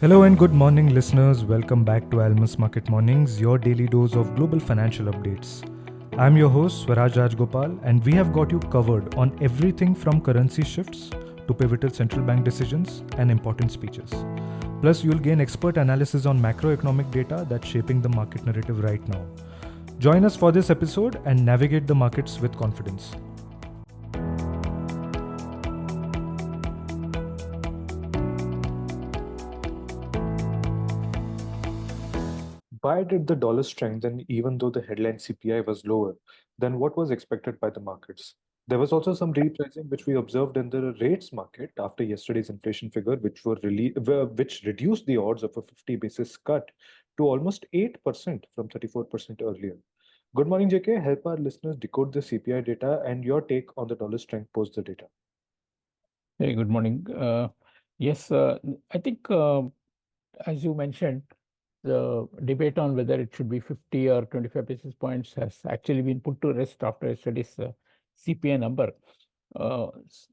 Hello and good morning, listeners. Welcome back to Almus Market Mornings, your daily dose of global financial updates. I'm your host, Swaraj Rajagopal, and we have got you covered on everything from currency shifts to pivotal central bank decisions and important speeches. Plus, you'll gain expert analysis on macroeconomic data that's shaping the market narrative right now. Join us for this episode and navigate the markets with confidence. Why did the dollar strengthen even though the headline CPI was lower than what was expected by the markets? There was also some repricing which we observed in the rates market after yesterday's inflation figure, which reduced the odds of a 50 basis cut to almost 8% from 34% earlier. Good morning, JK. Help our listeners decode the CPI data and your take on the dollar strength post the data. Hey, good morning. Yes, I think as you mentioned, the debate on whether it should be 50 or 25 basis points has actually been put to rest after yesterday's CPI number.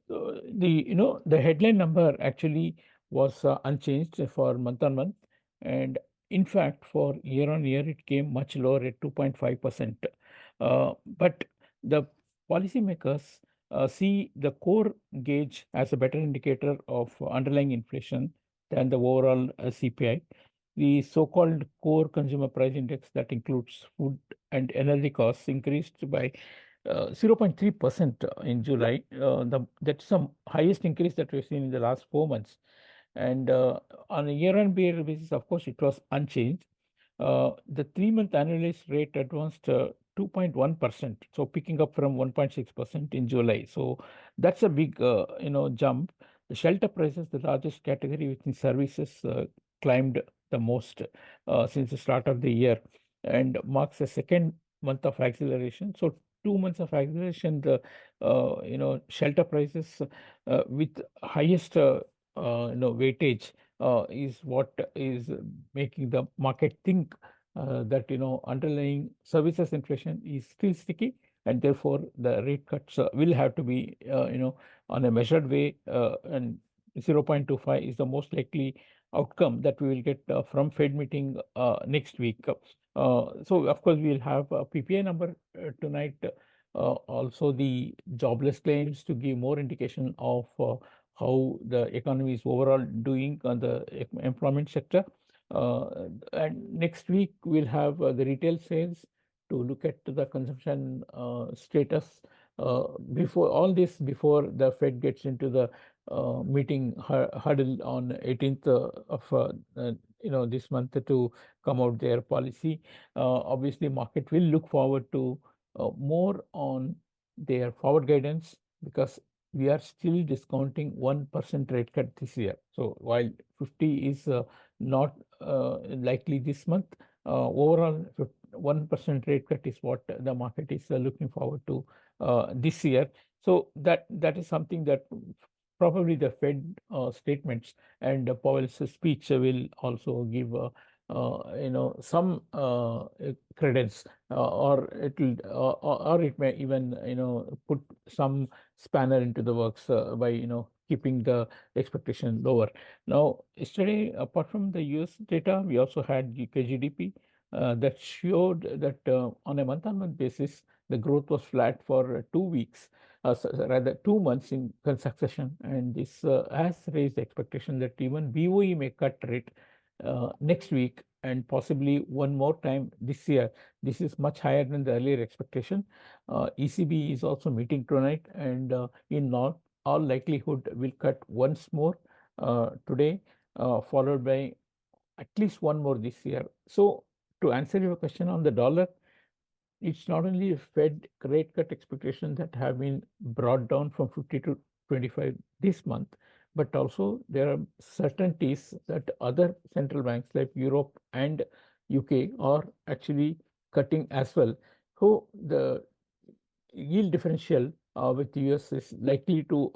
The headline number actually was unchanged for month on month, and in fact, for year on year, it came much lower at 2.5%. But the policymakers see the core gauge as a better indicator of underlying inflation than the overall CPI. The so-called core consumer price index that includes food and energy costs increased by 0.3% in July. That's the highest increase that we've seen in the last 4 months. And on a year-on-year basis, of course, it was unchanged. The 3-month annualized rate advanced 2.1%, so picking up from 1.6% in July. So that's a big, jump. The shelter prices, the largest category within services, climbed the most since the start of the year, and marks a second month of acceleration. So 2 months of acceleration, the shelter prices with highest weightage is what is making the market think that underlying services inflation is still sticky, and therefore the rate cuts will have to be on a measured way, and 0.25 is the most likely outcome that we will get from Fed meeting next week. So of course we'll have a PPI number tonight, also the jobless claims to give more indication of how the economy is overall doing on the employment sector. And next week we'll have the retail sales to look at the consumption status before the Fed gets into the meeting huddle on 18th of this month to come out their policy. Obviously, market will look forward to more on their forward guidance, because we are still discounting 1% rate cut this year. So while 50 is not likely this month, overall 1% rate cut is what the market is looking forward to this year. So that is something that probably the Fed statements and Powell's speech will also give some credence, or it may even put some spanner into the works by keeping the expectation lower. Now, yesterday, apart from the US data, we also had UK GDP that showed that on a month-on-month basis, the growth was flat for 2 weeks, rather 2 months in succession, and this has raised the expectation that even BOE may cut rate next week and possibly one more time this year. This is much higher than the earlier expectation. ECB is also meeting tonight, and in not all likelihood will cut once more today, followed by at least one more this year. So to answer your question on the dollar, it's not only a Fed rate cut expectation that have been brought down from 50 to 25 this month, but also there are certainties that other central banks like Europe and UK are actually cutting as well. So the yield differential with US is unlikely to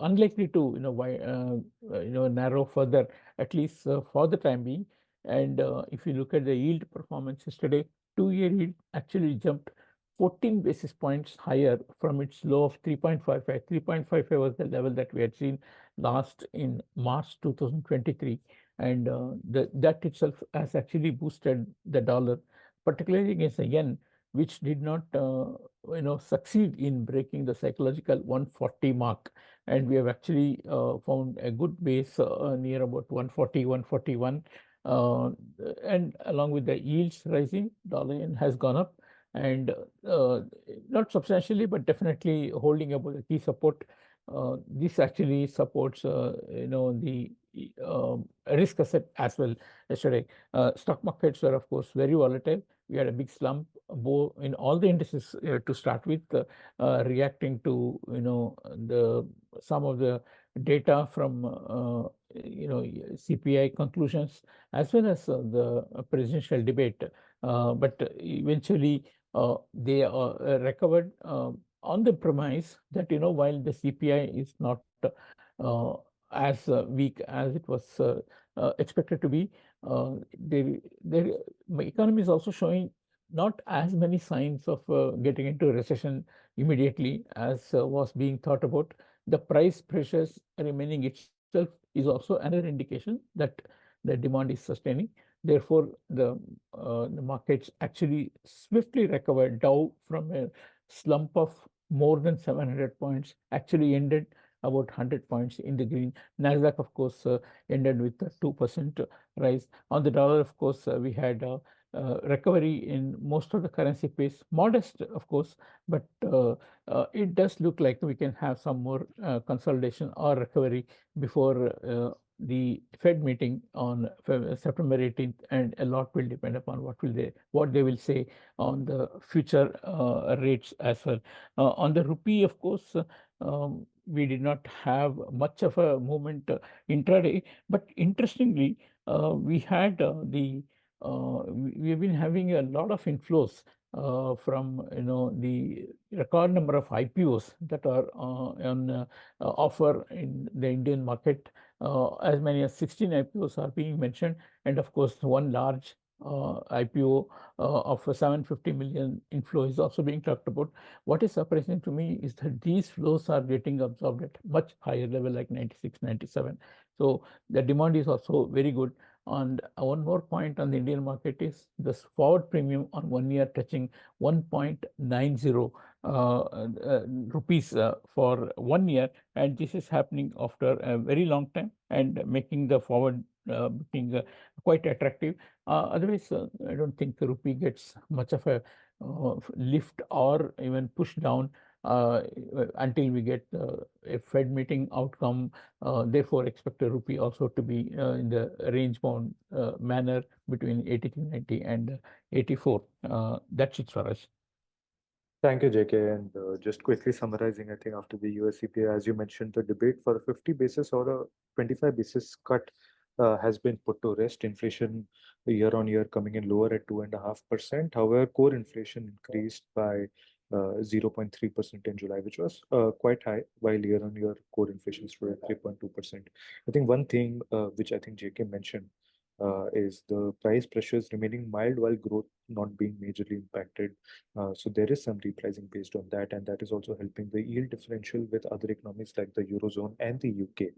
narrow further, at least for the time being. And if you look at the yield performance yesterday, 2-year yield actually jumped 14 basis points higher from its low of 3.55. 3.55 was the level that we had seen last in March 2023. and that itself has actually boosted the dollar, particularly against the yen, which did not succeed in breaking the psychological 140 mark, and we have actually found a good base near about 140, 141, uh, and along with the yields rising, dollar yen has gone up, and not substantially, but definitely holding above the key support. This actually supports, the risk asset as well. Yesterday, stock markets were, of course, very volatile. We had a big slump in all the indices to start with, reacting to the some of the data from CPI conclusions, as well as the presidential debate. But eventually, they recovered on the premise that while the CPI is not as weak as it was expected to be, the economy is also showing not as many signs of getting into recession immediately as was being thought about. The price pressures remaining itself is also another indication that the demand is sustaining. Therefore, the markets actually swiftly recovered. Dow, from a slump of more than 700 points, actually ended about 100 points in the green. Nasdaq, of course, ended with a 2% rise. On the dollar, of course, we had recovery in most of the currency pairs, modest, of course, but it does look like we can have some more consolidation or recovery before the Fed meeting on September 18th, and a lot will depend upon what they will say on the future rates as well. On the rupee, of course, we did not have much of a movement intraday, but interestingly, we had we have been having a lot of inflows from the record number of IPOs that are on offer in the Indian market. As many as 16 IPOs are being mentioned, and of course, one large IPO of a 750 million inflow is also being talked about. What is surprising to me is that these flows are getting absorbed at much higher level, like 96, 97. So the demand is also very good. And one more point on the Indian market is this forward premium on 1 year touching 1.90 rupees for 1 year, and this is happening after a very long time and making the forward booking quite attractive. Otherwise, I don't think the rupee gets much of a lift or even push down uh, until we get a Fed meeting outcome. Therefore, expect the rupee also to be in the range bound manner between 83.90 and 84. That's it, Swaraj. Thank you, JK. And just quickly summarizing, I think after the US CPI, as you mentioned, the debate for a 50 basis or a 25 basis cut has been put to rest. Inflation year on year coming in lower at 2.5%. However, core inflation increased by 0.3% in July, which was quite high, while year on year core inflation stood at 3.2%. I think one thing which I think JK mentioned is the price pressures remaining mild while growth not being majorly impacted. So there is some repricing based on that, and that is also helping the yield differential with other economies like the Eurozone and the UK.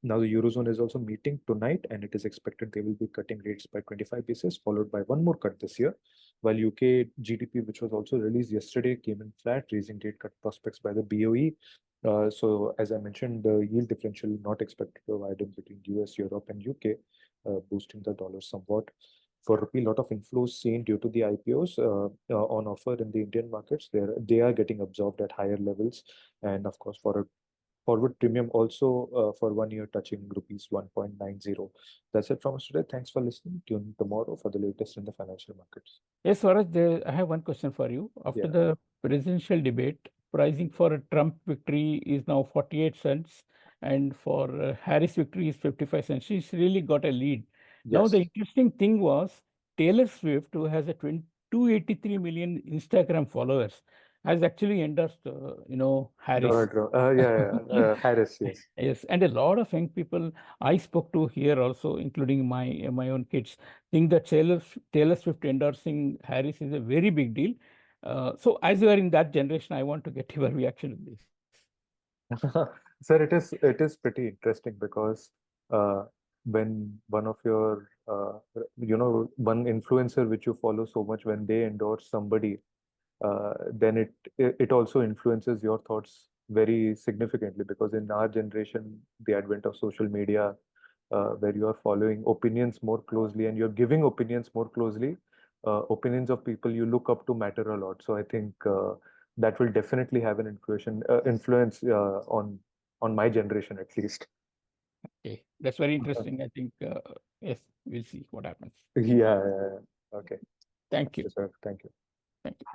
Now the Eurozone is also meeting tonight, and it is expected they will be cutting rates by 25 basis, followed by one more cut this year. While UK GDP, which was also released yesterday, came in flat, raising rate cut prospects by the BOE. So as I mentioned, the yield differential not expected to widen between US, Europe, and UK, boosting the dollar somewhat. For rupee, lot of inflows seen due to the IPOs on offer in the Indian markets. They are getting absorbed at higher levels, and of course for a forward premium also for 1 year touching rupees 1.90. That's it from us today. Thanks for listening. Tune in tomorrow for the latest in the financial markets. Yes, Swaraj, I have one question for you. After Yeah. the presidential debate, pricing for a Trump victory is now 48 cents, and for Harris victory is 55 cents. She's really got a lead. Now, the Yes. interesting thing was Taylor Swift, who has a 283 million Instagram followers, has actually endorsed, Harris. Donald Trump. Harris. Yes. Yes, and a lot of young people I spoke to here also, including my own kids, think that Taylor Swift endorsing Harris is a very big deal. So, as you are in that generation, I want to get your reaction on this. Sir, it is pretty interesting because when one of your one influencer which you follow so much, when they endorse somebody, then it also influences your thoughts very significantly, because in our generation, the advent of social media, where you are following opinions more closely and you're giving opinions more closely, opinions of people you look up to matter a lot. So I think that will definitely have an influence on my generation at least. Okay, that's very interesting. I think yes, we'll see what happens. Yeah, yeah, yeah. Okay. Thank Thank you. you, sir. Thank you. Thank you.